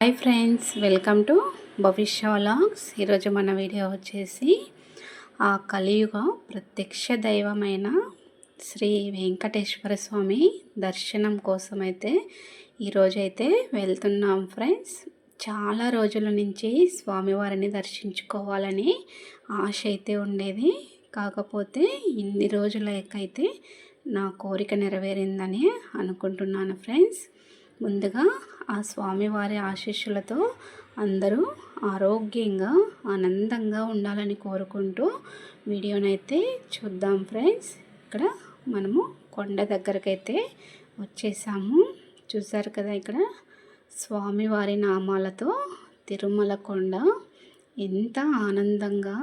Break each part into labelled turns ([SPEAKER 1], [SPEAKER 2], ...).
[SPEAKER 1] Hi friends, welcome to భవిష్య vlogs. ఈరోజు మన వీడియో వచ్చేసి ఆ కలియుగ ప్రత్యక్ష దైవమైన శ్రీ వెంకటేశ్వర స్వామి దర్శనం కోసం అయితే ఈరోజైతే వెళ్తున్నాం ఫ్రెండ్స్. చాలా రోజుల నుంచి స్వామివారిని దర్శించుకోవాలని ఆశ అయితే ఉండేది. కాకపోతే ఇన్ని రోజులకైతే నా కోరిక నెరవేరిందని అనుకుంటున్నాను ఫ్రెండ్స్. ముందుగా ఆ స్వామివారి ఆశీస్సులతో అందరూ ఆరోగ్యంగా ఆనందంగా ఉండాలని కోరుకుంటూ వీడియోనైతే చూద్దాం ఫ్రెండ్స్. ఇక్కడ మనము కొండ దగ్గరకైతే వచ్చేసాము. చూసారు కదా, ఇక్కడ స్వామివారి నామాలతో తిరుమల కొండ ఎంత ఆనందంగా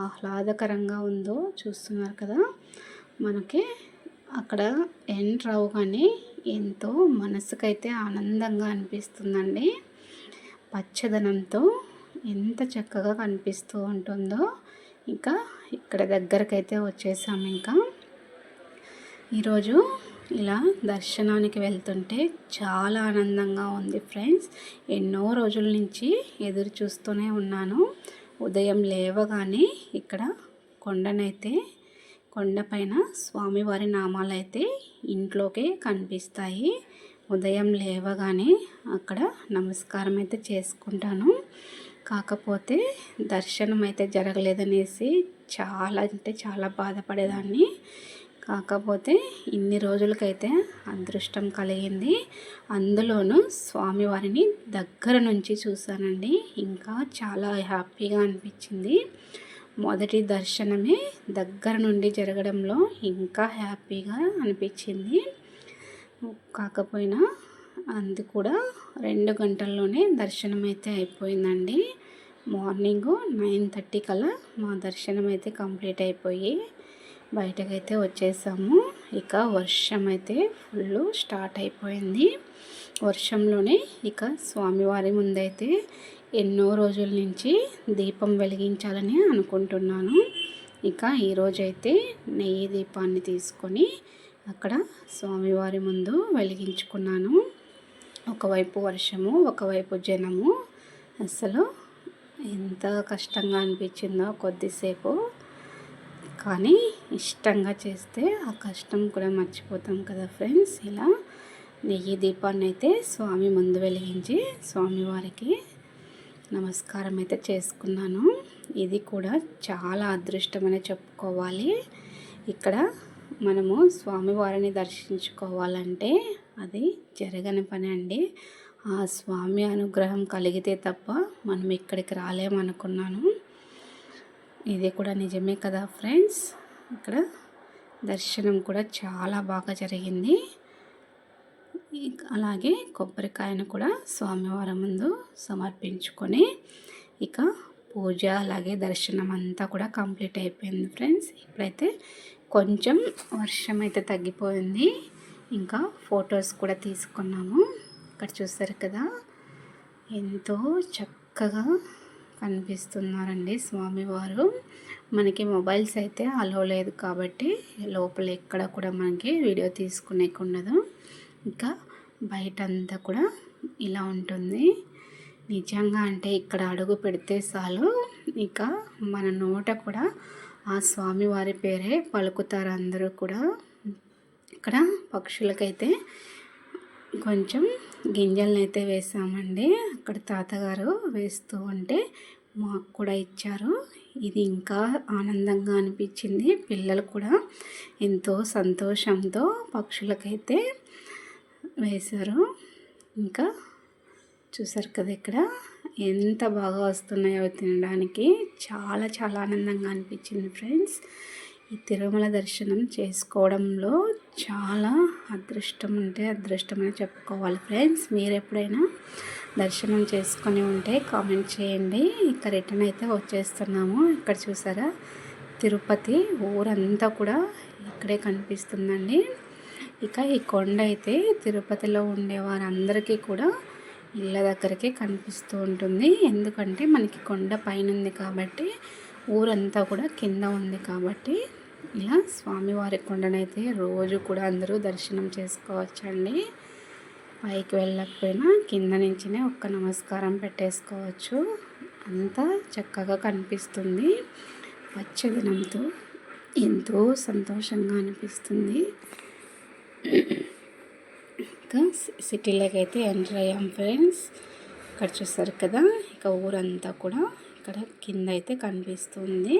[SPEAKER 1] ఆహ్లాదకరంగా ఉందో చూస్తున్నారు కదా. మనకి అక్కడ ఎంటర్ అవగానే ఎంతో మనసుకైతే ఆనందంగా అనిపిస్తుందండి. పచ్చదనంతో ఎంత చక్కగా కనిపిస్తూ ఉంటుందో. ఇంకా ఇక్కడ దగ్గరకైతే వచ్చేసాము. ఇంకా ఈరోజు ఇలా దర్శనానికి వెళ్తుంటే చాలా ఆనందంగా ఉంది ఫ్రెండ్స్. ఎన్నో రోజుల నుంచి ఎదురు చూస్తూనే ఉన్నాను. ఉదయం లేవగానే ఇక్కడ కొండపైన స్వామివారి నామాలు అయితే ఇంట్లోకే కనిపిస్తాయి. ఉదయం లేవగానే అక్కడ నమస్కారం అయితే చేసుకుంటాను. కాకపోతే దర్శనం అయితే జరగలేదనేసి చాలా అంటే చాలా బాధపడేదాన్ని. కాకపోతే ఇన్ని రోజులకైతే అదృష్టం కలిగింది. అందులోనూ స్వామివారిని దగ్గర నుంచి చూశానండి. ఇంకా చాలా హ్యాపీగా అనిపించింది. మొదటి దర్శనమే దగ్గర నుండి జరగడంలో ఇంకా హ్యాపీగా అనిపించింది. కాకపోయినా అది కూడా 2 గంటల్లోనే దర్శనం అయితే అయిపోయిందండి. మార్నింగ్ 9:30 కల్లా మా దర్శనం అయితే కంప్లీట్ అయిపోయి బయటకైతే వచ్చేసాము. ఇక వర్షం అయితే ఫుల్ స్టార్ట్ అయిపోయింది. వర్షంలోనే ఇక స్వామివారి ముందైతే ఎన్నో రోజుల నుంచి దీపం వెలిగించాలని అనుకుంటున్నాను. ఇక ఈరోజైతే నెయ్యి దీపాన్ని తీసుకొని అక్కడ స్వామివారి ముందు వెలిగించుకున్నాను. ఒకవైపు వర్షము, ఒకవైపు జనము. అసలు ఎంత కష్టంగా అనిపించిందో కొద్దిసేపు. కానీ ఇష్టంగా చేస్తే ఆ కష్టం కూడా మర్చిపోతాం కదా ఫ్రెండ్స్. ఇలా నెయ్యి దీపాన్ని అయితే స్వామి ముందు వెలిగించి స్వామివారికి నమస్కారం అయితే చేసుకున్నాను. ఇది కూడా చాలా అదృష్టమని చెప్పుకోవాలి. ఇక్కడ మనము స్వామివారిని దర్శించుకోవాలంటే అది జరగని పని అండి. ఆ స్వామి అనుగ్రహం కలిగితే తప్ప మనం ఇక్కడికి రాలేమనుకున్నాను. ఇది కూడా నిజమే కదా ఫ్రెండ్స్. ఇక్కడ దర్శనం కూడా చాలా బాగా జరిగింది. అలాగే కొబ్బరికాయను కూడా స్వామివారి ముందు సమర్పించుకొని ఇక పూజ అలాగే దర్శనం అంతా కూడా కంప్లీట్ అయిపోయింది ఫ్రెండ్స్. ఇప్పుడైతే కొంచెం వర్షం అయితే తగ్గిపోయింది. ఇంకా ఫొటోస్ కూడా తీసుకున్నాము. ఇక్కడ చూస్తారు కదా, ఎంతో చక్కగా కనిపిస్తున్నారండి స్వామివారు. మనకి మొబైల్స్ అయితే అలో లేదు కాబట్టి లోపల ఎక్కడ కూడా మనకి వీడియో తీసుకునేకి ఉండదు. ఇంకా బయటంతా కూడా ఇలా ఉంటుంది. నిజంగా అంటే ఇక్కడ అడుగు పెడితే చాలు ఇక మన నోట కూడా ఆ స్వామివారి పేరే పలుకుతారు అందరూ కూడా. ఇక్కడ పక్షులకైతే కొంచెం గింజలను అయితే వేసామండి. అక్కడ తాతగారు వేస్తూ ఉంటే మాకు కూడా ఇచ్చారు. ఇది ఇంకా ఆనందంగా అనిపించింది. పిల్లలు కూడా ఎంతో సంతోషంతో పక్షులకైతే వేశారు. ఇంకా చూసారు కదా, ఇక్కడ ఎంత బాగా వస్తున్నాయో తినడానికి. చాలా చాలా ఆనందంగా అనిపించింది ఫ్రెండ్స్. ఈ తిరుమల దర్శనం చేసుకోవడంలో చాలా అదృష్టం ఉంటే అదృష్టమని చెప్పుకోవాలి ఫ్రెండ్స్. మీరు ఎప్పుడైనా దర్శనం చేసుకొని ఉంటే కామెంట్ చేయండి. ఇక రిటర్న్ అయితే వచ్చేస్తున్నాము. ఇక్కడ చూసారా, తిరుపతి ఊరంతా కూడా ఇక్కడే కనిపిస్తుందండి. ఇక ఈ కొండ అయితే తిరుపతిలో ఉండే వారందరికీ కూడా ఇళ్ళ దగ్గరికి కనిపిస్తూ ఉంటుంది. ఎందుకంటే మనకి కొండ పైన ఉంది కాబట్టి, ఊరంతా కూడా కింద ఉంది కాబట్టి ఇలా స్వామివారి కొండనైతే రోజు కూడా అందరూ దర్శనం చేసుకోవచ్చండి. పైకి వెళ్ళకపోయినా కింద నుంచినే ఒక్క నమస్కారం పెట్టేసుకోవచ్చు. అంతా చక్కగా కనిపిస్తుంది. పచ్చదనంతో ఎంతో సంతోషంగా అనిపిస్తుంది. ఇంకా సిటీలోకి అయితే ఎంటర్ అయ్యాం ఫ్రెండ్స్. ఇక్కడ చూస్తారు కదా, ఇక ఊరంతా కూడా ఇక్కడ కింద అయితే కనిపిస్తుంది.